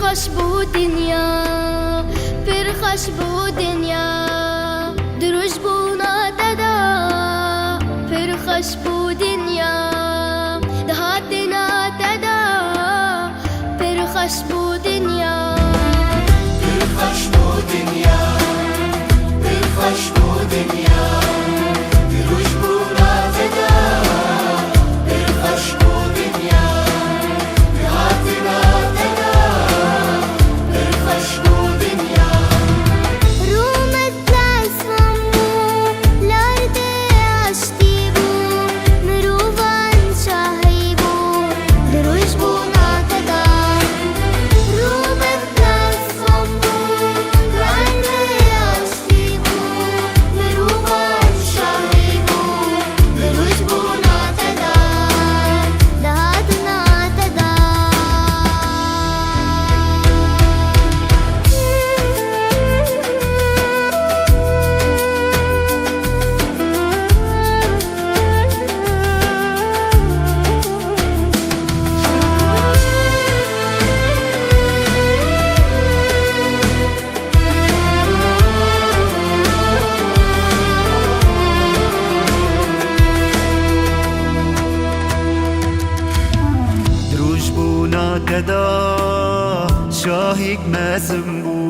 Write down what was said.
خوش بو دنیا پر خوش بو دنیا دروش بو ناددا پر خوش بو دنیا دهات ناددا پر خوش بو دنیا پر خوش بو دنیا پر خوش بو دنیا دروش بو ناددا پر خوش بو دنیا دهات ناددا پر خوش بو دنیا رومت لاسم بو لرد عشقی بو مروان شاهی بو دروش بو ناددا رومت لاسم بو لرد عشقی بو مروان شاهی بو دروش بو ناددا دهات ناددا دروش بو ناددا شاهيك مازم بو